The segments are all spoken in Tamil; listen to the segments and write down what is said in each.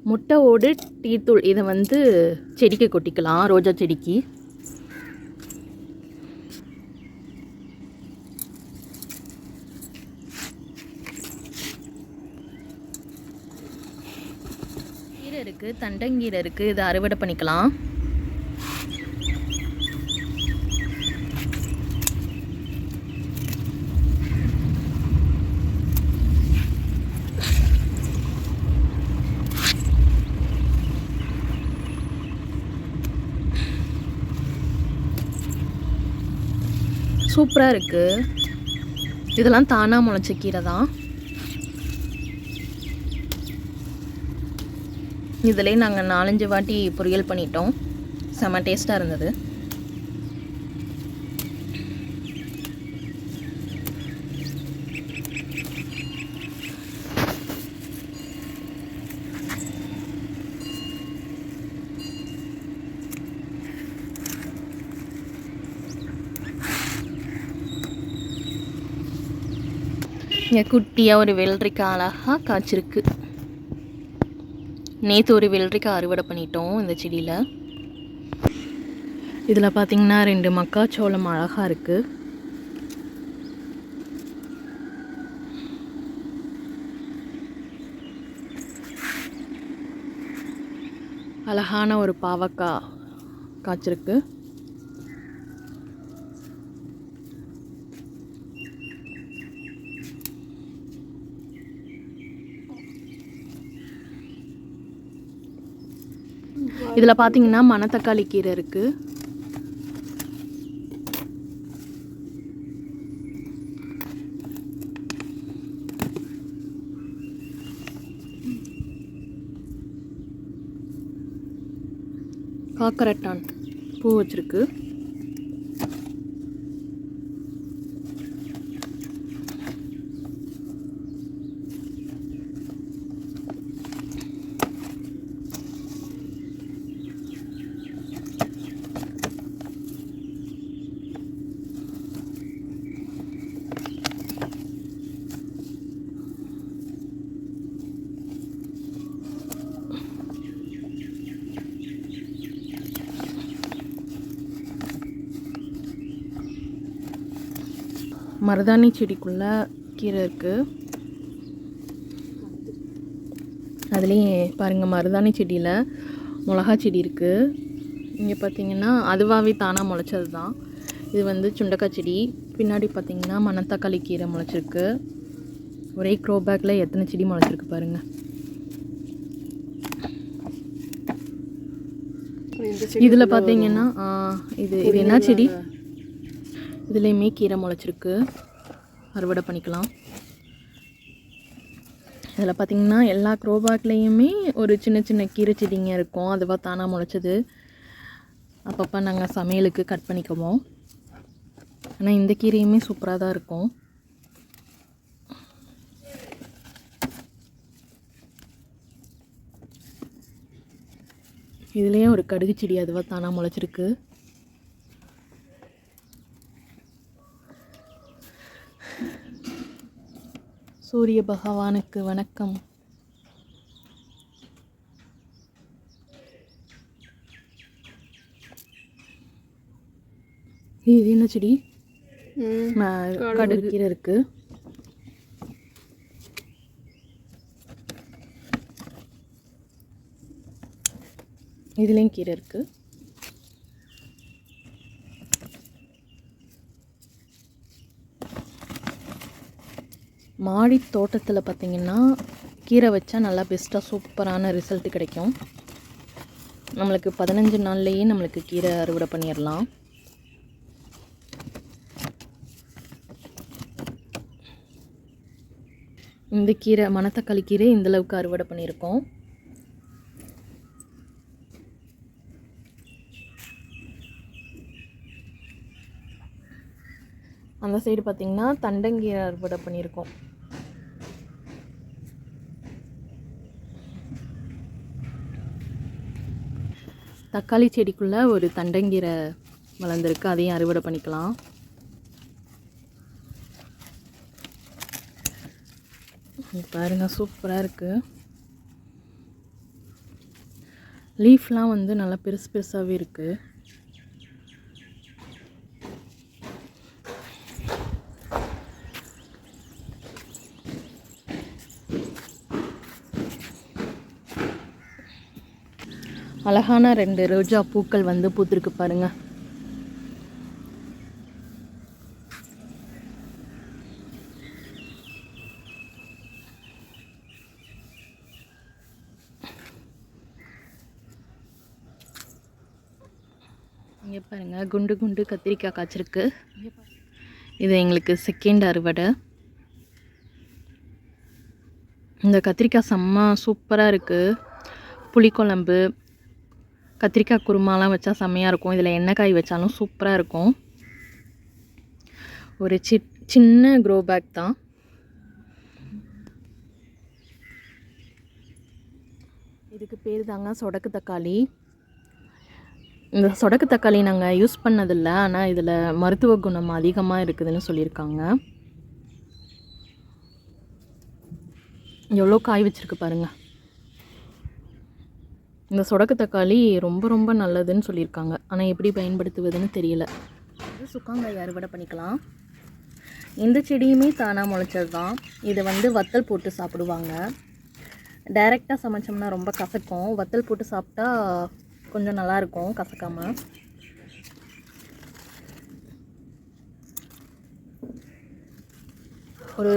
முட்டை ஓடு டீத்தூள் இதை வந்து செடிக்கு கொட்டிக்கலாம். ரோஜா செடிக்கு கீரை இருக்குது, தண்டங்கீரை இருக்குது. இதை அறுவடை பண்ணிக்கலாம். சூப்பராக இருக்குது. இதெல்லாம் தானாக முளைச்ச கீரை தான். இதிலே நாங்கள் 4-5 வாட்டி பொரியல் பண்ணிட்டோம். செம்ம டேஸ்ட்டாக இருந்தது. இங்கே குட்டியாக ஒரு வெள்ளரிக்காய் அழகாக காய்ச்சிருக்கு. நேற்று ஒரு வெள்ளரிக்காய் அறுவடை பண்ணிட்டோம் இந்த செடியில். இதில் பார்த்திங்கன்னா 2 மக்காச்சோளம் அழகாக இருக்குது. அழகான ஒரு பாவக்காய் காய்ச்சிருக்கு. இதில் பார்த்தீங்கன்னா மணத்தக்காளி கீரை இருக்குது. காக்கரட்டான் பூ வச்சிருக்கு. மருதாணி செடிக்குள்ளே கீரை இருக்குது. அதுலேயே பாருங்கள், மருதாணி செடியில் மிளகா செடி இருக்குது. இங்கே பார்த்திங்கன்னா அதுவாகவே தானாக முளைச்சது தான். இது வந்து சுண்டக்காய் செடி. பின்னாடி பார்த்திங்கன்னா மணத்தக்காளி கீரை முளைச்சிருக்கு. ஒரே க்ரோ பேக்கில் எத்தனை செடி முளைச்சிருக்கு பாருங்கள். இதில் பார்த்திங்கன்னா இது என்ன செடி? இதுலேயுமே கீரை முளைச்சிருக்கு. அறுவடை பண்ணிக்கலாம். இதில் பார்த்திங்கன்னா எல்லா க்ரோபேக்லேயுமே ஒரு சின்ன சின்ன கீரை செடிங்க இருக்கும். அதுவாக தானாக முளைச்சது. அப்பப்போ நாங்கள் சமையலுக்கு கட் பண்ணிக்குவோம். ஆனால் இந்த கீரையுமே சூப்பராக தான் இருக்கும். இதுலேயும் ஒரு கடுகு செடி அதுவாக தானாக முளைச்சிருக்கு. சூரிய பகவானுக்கு வணக்கம். இது என்ன செடி? கடுகு கீரை இருக்கு. இதுலேயும் கீரை இருக்கு. மாடி தோட்டத்தில் பார்த்திங்கன்னா கீரை வச்சா நல்லா பெஸ்ட்டாக சூப்பரான ரிசல்ட் கிடைக்கும். நம்மளுக்கு 15 நாள்லேயே நம்மளுக்கு கீரை அறுவடை பண்ணிடலாம். இந்த கீரை மணத்தக்காளி கீரை இந்தளவுக்கு அறுவடை பண்ணியிருக்கோம். அந்த சைடு பார்த்திங்கன்னா தண்டங்கீரை அறுவடை பண்ணியிருக்கோம். தக்காளி செடிக்குள்ளே ஒரு தண்டங்கீரை வளர்ந்துருக்கு. அதையும் அறுவடை பண்ணிக்கலாம். பாருங்கள், சூப்பராக இருக்குது. லீஃப்லாம் வந்து நல்லா பெருசு பெருசாகவே இருக்குது. அழகான 2 ரோஜா பூக்கள் வந்து பூத்திருக்கு பாருங்கள். இங்கே பாருங்கள், குண்டு குண்டு கத்திரிக்காய் காய்ச்சிருக்கு. இது எங்களுக்கு செகண்ட் அறுவடை. இந்த கத்திரிக்காய் செம்ம சூப்பராக இருக்குது. புளிக்குழம்பு, கத்திரிக்காய் குருமாலாம் வச்சா செம்மையாக இருக்கும். இதில் எண்ணெய் காய் வச்சாலும் சூப்பராக இருக்கும். ஒரு சின்ன க்ரோ பேக் தான். இதுக்கு பேர் தாங்க சொடக்கு தக்காளி. இந்த சொடக்கு தக்காளி நாங்கள் யூஸ் பண்ணதில்லை, ஆனால் இதில் மருத்துவ குணம் அதிகமாக இருக்குதுன்னு சொல்லியிருக்காங்க. எவ்வளோ காய் வச்சுருக்கு பாருங்கள். இந்த சொடக்கு தக்காளி ரொம்ப ரொம்ப நல்லதுன்னு சொல்லியிருக்காங்க, ஆனால் எப்படி பயன்படுத்துவதுன்னு தெரியல. இது சுக்காங்காய் அறுவடை பண்ணிக்கலாம். இந்த செடியுமே தானாக முளைச்சது தான். இதை வந்து வத்தல் போட்டு சாப்பிடுவாங்க. டைரெக்டாக சமைச்சோம்னா ரொம்ப கசக்கும். வத்தல் போட்டு சாப்பிட்டா கொஞ்சம் நல்லாயிருக்கும் கசக்காமல். ஒரு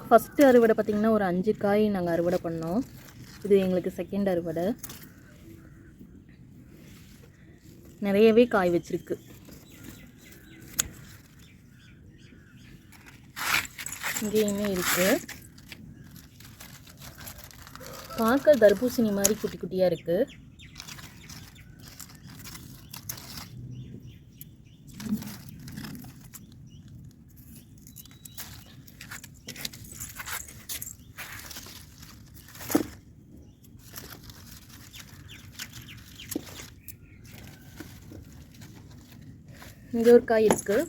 ஃபஸ்ட்டு அறுவடை பார்த்திங்கன்னா ஒரு 5 காய் நாங்கள் அறுவடை பண்ணோம். இது எங்களுக்கு செகண்ட் அறுவடை. நிறையவே காய் வச்சிருக்கு. இங்கேயுமே இருக்குது. பார்க்க தர்பூசணி மாதிரி குட்டி குட்டியாக இருக்குது. இங்கே ஒரு காய் இருக்குது.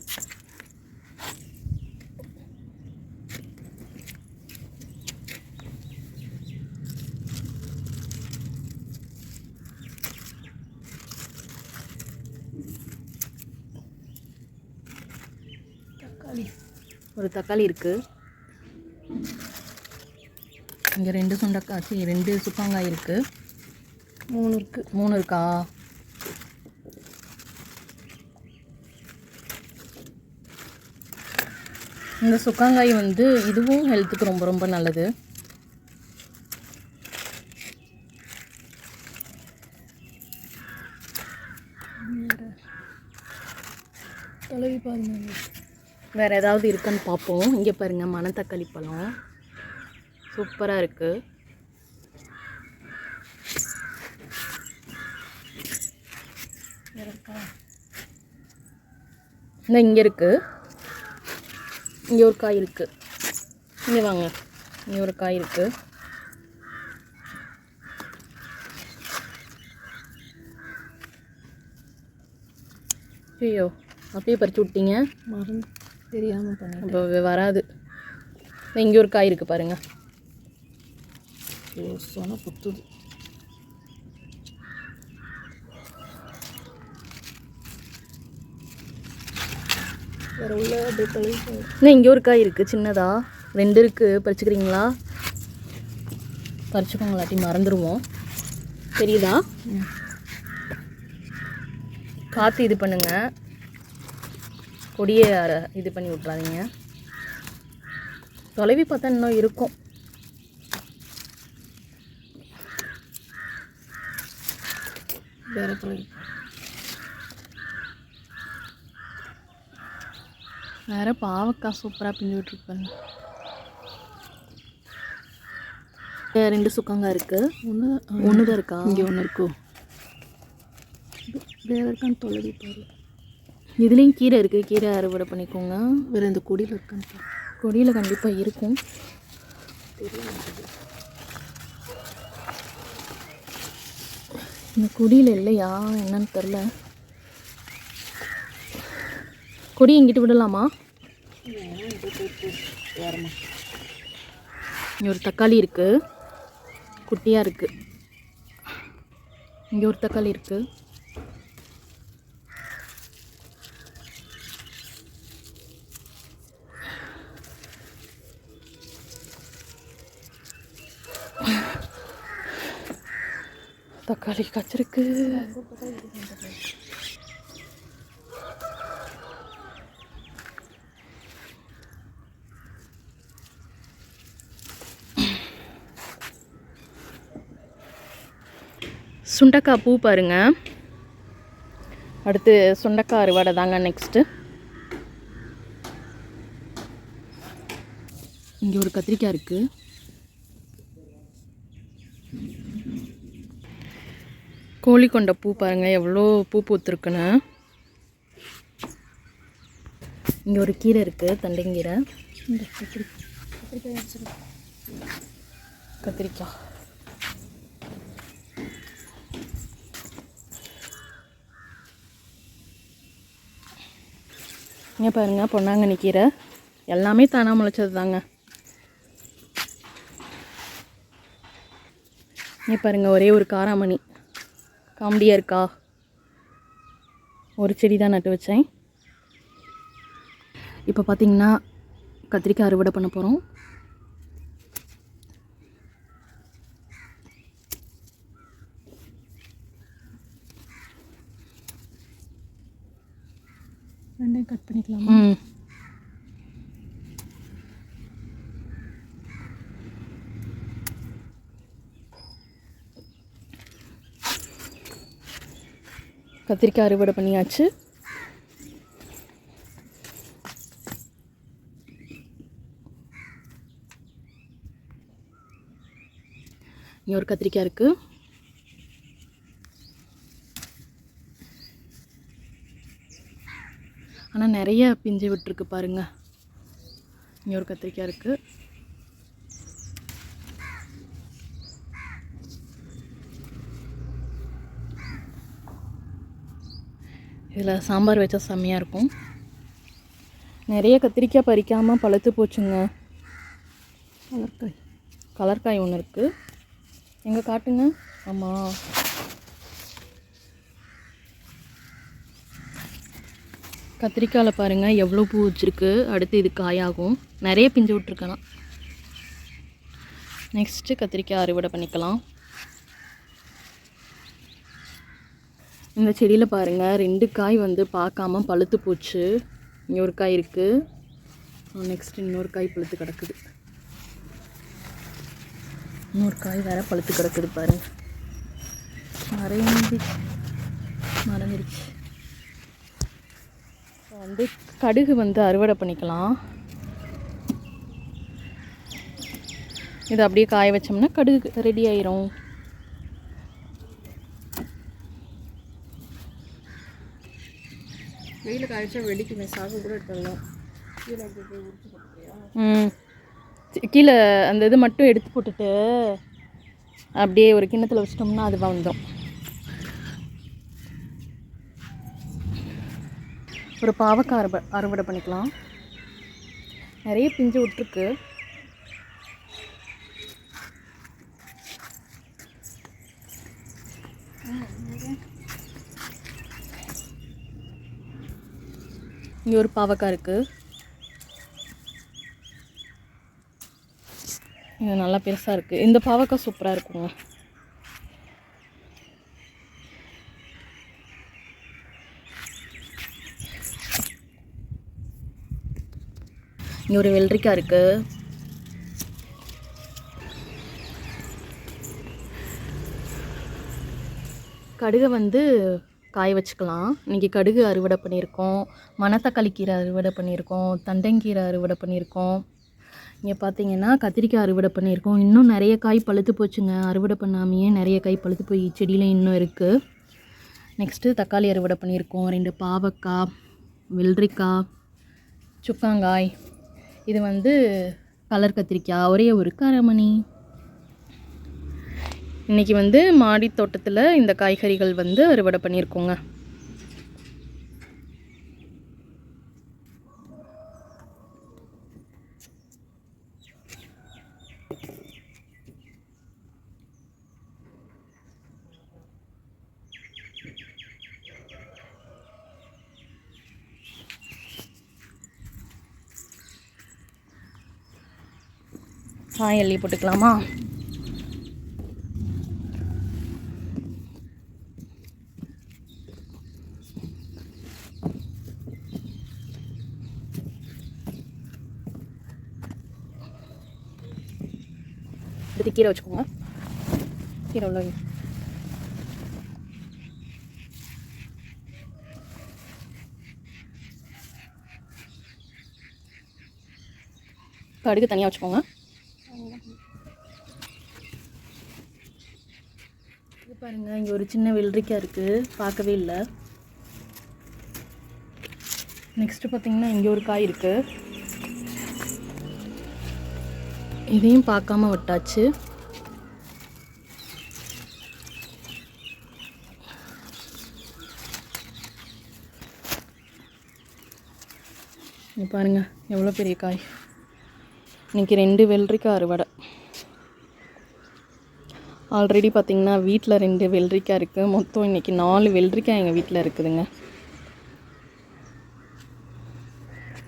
ஒரு தக்காளி இருக்குது. இங்கே 2 சுண்டக்காய் 2 சுப்பாங்காய் இருக்குது. 3 இருக்குது. 3 இருக்கா? இந்த சுக்காங்காய் வந்து இதுவும் ஹெல்த்துக்கு ரொம்ப ரொம்ப நல்லது. தொலைவி பாருங்க, வேறு ஏதாவது இருக்குன்னு பார்ப்போம். இங்கே பாருங்கள், மணத்தக்காளி பழம் சூப்பராக இருக்குது. இங்கே இருக்குது. இங்கே ஒரு காய் இருக்குது. இங்கே வாங்க, இங்கே ஒரு காய் இருக்குது. ஐயோ, அப்பயே பறிச்சு விட்டீங்க. மருந்து தெரியாமல் பண்ண இப்போ வராது. இங்கே ஒரு காய் இருக்குது பாருங்கள். சொன்ன புத்துது. இன்னும் இங்கே ஒரு காய் இருக்குது சின்னதாக. 2 இருக்குது. பறிச்சுக்கிறீங்களா? பறிச்சுக்கோங்களாட்டி மறந்துடுவோம். தெரியுதா? காற்று இது பண்ணுங்கள், கொடியை இது பண்ணி விட்றாதீங்க. தொலைவி பார்த்தா இன்னும் இருக்கும். வேறு தொலைவி வேறு பாவக்காய் சூப்பராக பிஞ்சு விட்ருப்பாங்க. 2 சுக்காங்காய் இருக்குது. ஒன்று தான் இருக்கா? இங்கே ஒன்று இருக்கோ? வேறு இருக்கான்னு தொலைவி பாரு. இதுலேயும் கீரை இருக்குது. கீரை அறுவடை பண்ணிக்கோங்க. வேறு இந்த கொடியில் இருக்கான்னு. கொடியில் கண்டிப்பாக இருக்கும். இந்த கொடியில் இல்லையா என்னன்னு தெரில. கொடி எங்கிட்டு விடலாமா? இங்கே ஒரு தக்காளி இருக்குது, குட்டியாக இருக்குது. இங்கே ஒரு தக்காளி இருக்குது. தக்காளி காய்ச்சிருக்கு. சுண்டக்காய் பூ பாருங்க. அடுத்து சுண்டக்காய் அறுவடை தாங்க நெக்ஸ்ட்டு. இங்கே ஒரு கத்திரிக்காய் இருக்குது. கோழி கொண்ட பூ பாருங்கள் எவ்வளோ பூ பூத்துருக்குன்னு. இங்கே ஒரு கீரை இருக்குது, தண்டைங்கீரை. கத்திரிக்காய் இங்கே பாருங்கள் பொன்னாங்கண்ணி கீரை. எல்லாமே தானாக முளைச்சது தாங்க. இங்கே பாருங்கள் ஒரே ஒரு காராமணி காமெடியாக இருக்கா. ஒரு செடி தான் நட்டு வச்சேன். இப்போ பார்த்திங்கன்னா கத்திரிக்காய் அறுவடை பண்ண போகிறோம். ரெண்டையும் கட் பண்ணிக்கலாம். கத்திரிக்காய் அறுவடை பண்ணியாச்சு. இங்கே ஒரு கத்திரிக்காய் இருக்குது. ஆனால் நிறைய பிஞ்சு விட்டுருக்கு பாருங்கள். இங்கே ஒரு கத்திரிக்காய் இருக்குது. இதில் சாம்பார் வச்சா செம்மையாக இருக்கும். நிறைய கத்திரிக்காய் பறிக்காமல் பழுத்து போச்சுங்க. கலர்காய் ஒன்று இருக்குது. எங்கே காட்டுங்க. ஆமாம், கத்திரிக்காயில் பாருங்கள் எவ்வளோ பூ வச்சுருக்கு. அடுத்து இது காயாகும். நிறைய பிஞ்சு விட்ருக்கலாம். நெக்ஸ்ட்டு கத்திரிக்காய் அறுவடை பண்ணிக்கலாம். இந்த செடியில் பாருங்கள் 2 காய் வந்து பார்க்காம பழுத்து போச்சு. இங்கே ஒரு காய் இருக்குது. நெக்ஸ்ட் இன்னொரு காய் பழுத்து கிடக்குது. இன்னொரு காய் வேறு பழுத்து கிடக்குது பாருங்கள். மறைஞ்சிருச்சு. வந்து கடுகு வந்து அறுவடை பண்ணிக்கலாம். இதை அப்படியே காய வச்சோம்னா கடுகு ரெடி ஆயிரும். வெயில் காய்ச்சா வெடிக்குமே, சாகு கூட எடுத்துடலாம். கீழே அந்த இது மட்டும் எடுத்து போட்டுட்டு அப்படியே ஒரு கிண்ணத்தில் வச்சிட்டோம்னா அது வந்துடும். ஒரு பாவக்காய் அறுவடை பண்ணிக்கலாம். நிறைய பிஞ்சு விட்டுருக்கு. இங்கே ஒரு பாவக்காய் இருக்குது. இது நல்லா பெருசாக இருக்குது. இந்த பாவக்காய் சூப்பராக இருக்குங்க. இங்கே ஒரு வெள்ளரிக்காய் இருக்குது. கடுகை வந்து காய வச்சுக்கலாம். இன்றைக்கி கடுகு அறுவடை பண்ணியிருக்கோம். மணத்தக்காளி கீரை அறுவடை பண்ணியிருக்கோம். தண்டங்கீரை அறுவடை பண்ணியிருக்கோம். இங்கே பார்த்தீங்கன்னா கத்திரிக்காய் அறுவடை பண்ணியிருக்கோம். இன்னும் நிறைய காய் பழுத்து போச்சுங்க. அறுவடை பண்ணாமையே நிறைய காய் பழுத்து போய் செடியில் இன்னும் இருக்குது. நெக்ஸ்ட்டு தக்காளி அறுவடை பண்ணியிருக்கோம். 2 பாவக்காய், வெள்ளரிக்காய், சுக்காங்காய். இது வந்து கலர் கத்திரிக்காய், ஒரே ஒரு காராமணி. இன்றைக்கி வந்து மாடி தோட்டத்தில் இந்த காய்கறிகள் வந்து அறுவடை பண்ணியிருக்கோங்க. காய் அள்ளி போட்டுக்கலாமா? எடுத்து கீரை வச்சுக்கோங்க. கீரை உள்ள கடுகு தனியாக வச்சுக்கோங்க. இது பாருங்கள், இங்கே ஒரு சின்ன வெள்ளரிக்காய் இருக்குது, பார்க்கவே இல்லை. நெக்ஸ்ட்டு பார்த்திங்கன்னா இங்கே ஒரு காய் இருக்குது, இதையும் பார்க்காம விட்டாச்சு. பாருங்கள் எவ்வளோ பெரிய காய். இன்றைக்கி 2 வெள்ளரிக்காய் அறுவடை. ஆல்ரெடி பார்த்திங்கன்னா வீட்டில் 2 வெள்ளரிக்காய் இருக்குது. மொத்தம் இன்றைக்கி 4 வெள்ளரிக்காய் எங்கள் வீட்டில் இருக்குதுங்க.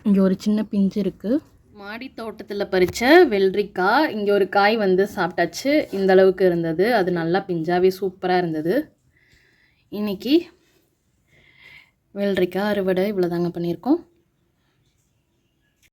இங்கே ஒரு சின்ன பிஞ்சு இருக்குது. மாடி தோட்டத்தில் பறித்த வெள்ளரிக்காய். இங்கே ஒரு காய் வந்து சாப்பிட்டாச்சு, இந்த அளவுக்கு இருந்தது. அது நல்லா பிஞ்சாவே சூப்பராக இருந்தது. இன்றைக்கி வெள்ளரிக்காய் அறுவடை இவ்வளோ தாங்க பண்ணியிருக்கோம்.